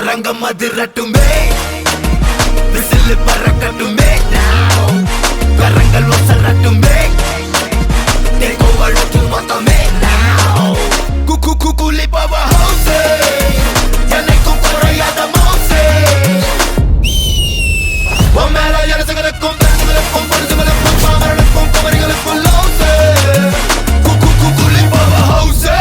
அரங்கம் அதிரட்டுமே, விசில் பறக்கட்டுமே, கரங்கள் வசரட்டுமே, தேக்கோவழுத்து மொத்தமே குலி பவ ஹவுஸே, என்னைக்கும் குறையாத மவுசே, உன் மேல அரசுகளுக்கும் பெருசுகளுக்கும் பொருசுகளுக்கும் பாமரனுக்கும் குமரிகளுக்கும் லவுசே, குலி பவ ஹவுஸே.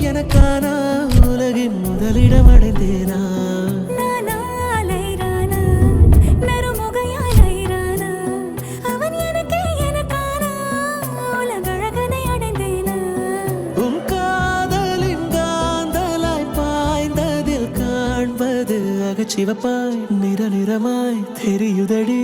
எனக்கானா உலகின் முதலிடம் அடைந்தேனா, உன் காதலின் காந்தலாய் பாய்ந்ததில் காண்பது அகச்சிவப்பாய் நிற நிறமாய் தெரியுதடி.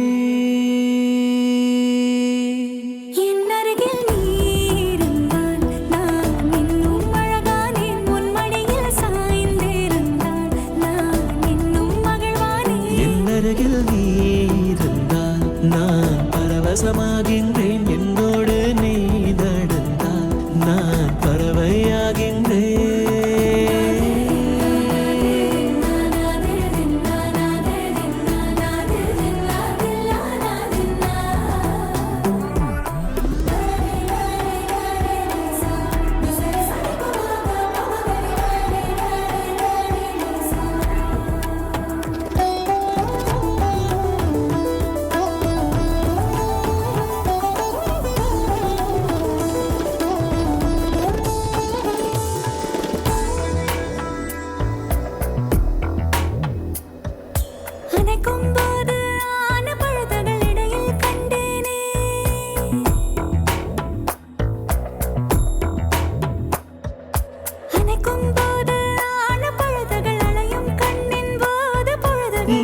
நான் பரவசமாகின்றேன், என்னோடு நீ நடந்தால் நான் பறவையாகின்றேன்.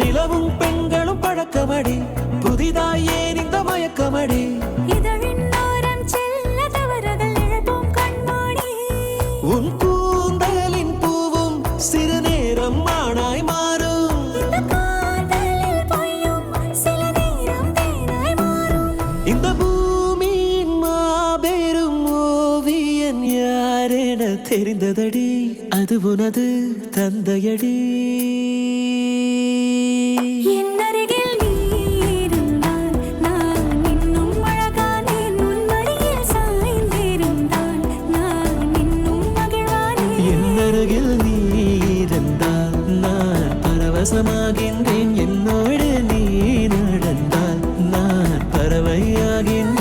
நிலவும் பெண்களும் பழக்கமடி, புதிதாய் ஏன் இந்த மயக்கமடி, உன் கூந்தலின் பூவும் சிறு நேரம் மானாய் மாறும், இந்த பூமியின் மாபெரும் ஓவியன் யாரென தெரிந்ததடி, அது உனது தந்தையடி. பரவசமாகின்றேன், என்னோடு நீ நடந்தால் நான் பறவையாகின்றேன்.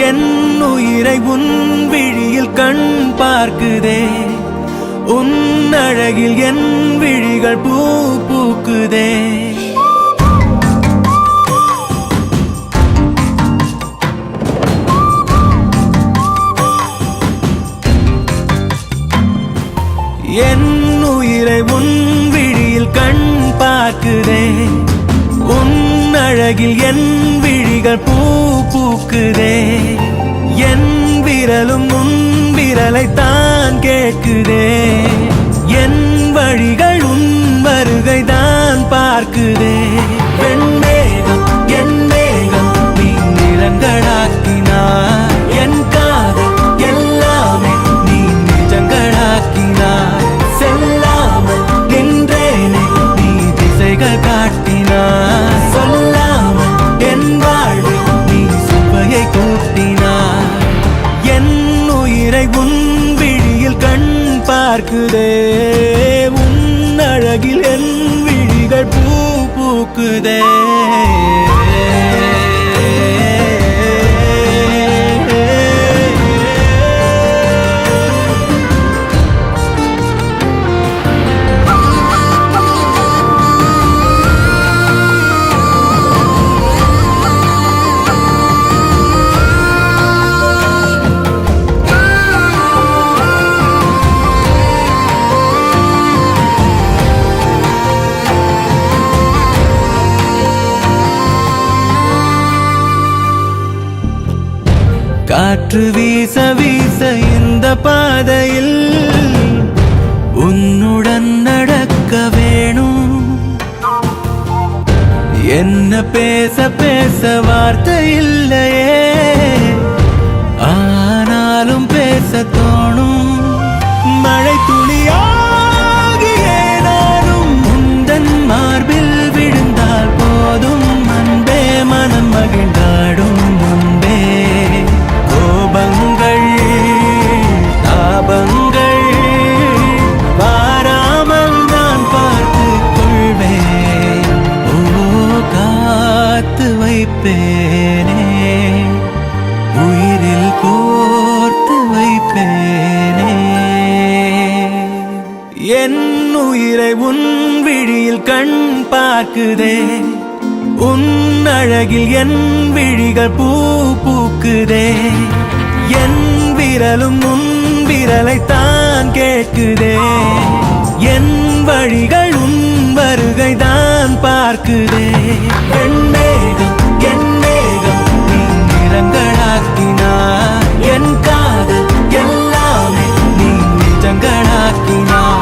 என் உயிரை உன் விழியில் கண் பார்க்குதே, உன் அழகில் என் விழிகள் பூ பூக்குதே. என் உயிரை உன் விழியில் கண் பார்க்குதே, உன் அழகில் என் விழிகள் பூ பூக்குதே. என் விரலும் உன் விரலைத்தான் கேட்குதே, என் வழிகள் உன் வருகைதான் பார்க்குதே. வெண்மேகம் என் மேகம் நீ நிறங்களாக்கினாய், என் காதல் எல்லாமே நீ நிஜங்களாக்கினாய். செல்லாமல் நின்றேனே நீ திசைகள் காட்டினாய், சொல்லாமல் என் வாழ்வு நீ சுவையை கூட்டினாய். என் உயிரை உன் விழியில் கண் பார்க்குதே, உன் அழகில் என் விழிகள் பூ பூக்குதே. காற்று வீச வீச இந்த பாதையில் உன்னுடன் நடக்க வேணும். என்ன பேச பேச வார்த்தை இல்லையே, ஆனாலும் பேச தோணும். மழை துளியாகியே நானும் உந்தன் மார்பில் விழுந்தால் போதும். அன்பே மனம் மகிழ்ந்தாடும் முன்பே கோபங்கள் தாபங்கள் வாராமல் நான் பார்த்து கொள்வேன். ஓ காத்து வைப்பேனே, உயிரில் கோர்த்து வைப்பேனே. என் உயிரை உன் விழியில் கண் பார்க்குதே, உன் அழகில் என் விழிகள் பூ பூக்குதே. என் விரலும் உன் விரலை தான் கேட்குதே, என் வழிகள் உன் வருகை தான் பார்க்குதே. என் மேகம் நீ நிறங்களாக்கினார், என் காதல் எல்லாமே நீ நிஜங்களாக்கினார்.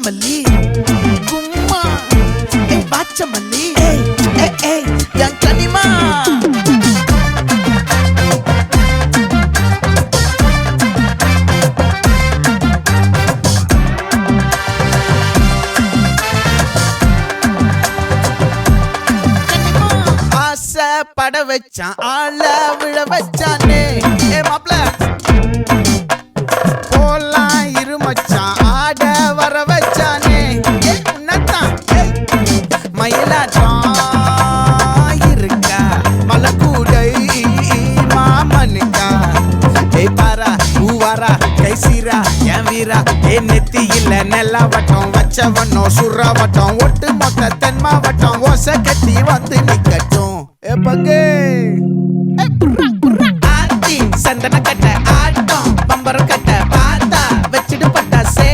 மல்லி கும்மா பாச்ச மல்லி என் கனிமா ஆசை பட வச்சான் ஆள விழ வச்சானே ஏ மாப்ள போலாம் இரு மச்சான் ஆட வர வச்சானே உன்னதான் மயிலாட்டம் இருக்கா மலக்கூடை மாமனுக்கா ஏய் பாரா பூவாரா கைசீரா என் வீரா ஏ நெத்தி இல்ல நெல்லா வட்டம் வச்சவனோ சுறா வட்டம் ஒட்டு மொத்த தென் மாவட்டம் ஓசை கட்டி வந்து நிக்கட்டும் ஏ பங்கே ஆத்தி சந்தன கட்ட ஆட்டம் பம்பரம் கட்ட பார்த்தா வச்சிடு பட்டாசே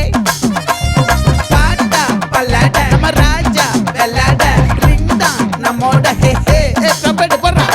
பாட்டா பல்லாட நம்ம ராஜா வெள்ளாட ரிங் தான் நம்மோட ஹே ஹே கபடி போறா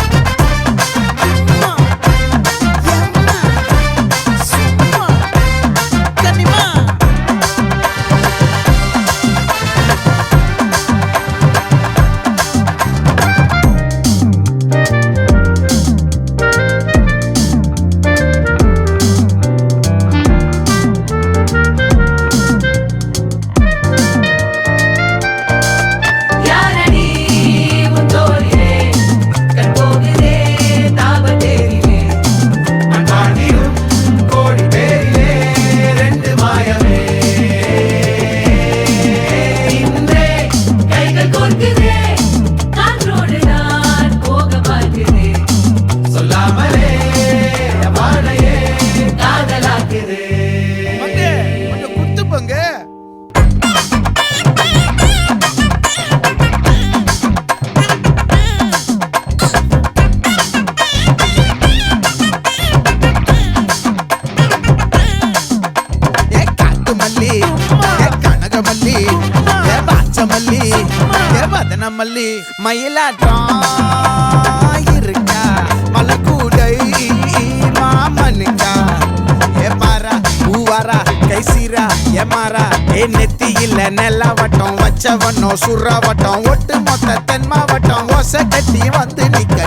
மச்சனமல்லி மயிலாட்டம் இருக்கா மலக்கூடை மாமனுக்கா ஏ பாரா பூவாரா கைசீரா ஏமாறா ஏ நெத்தி இல்ல நெல்லாவட்டம் வச்சவனோ சுறாவட்டம் ஒட்டு மொத்த தென் மாவட்டம் ஓசை கட்டி வந்து நிக்க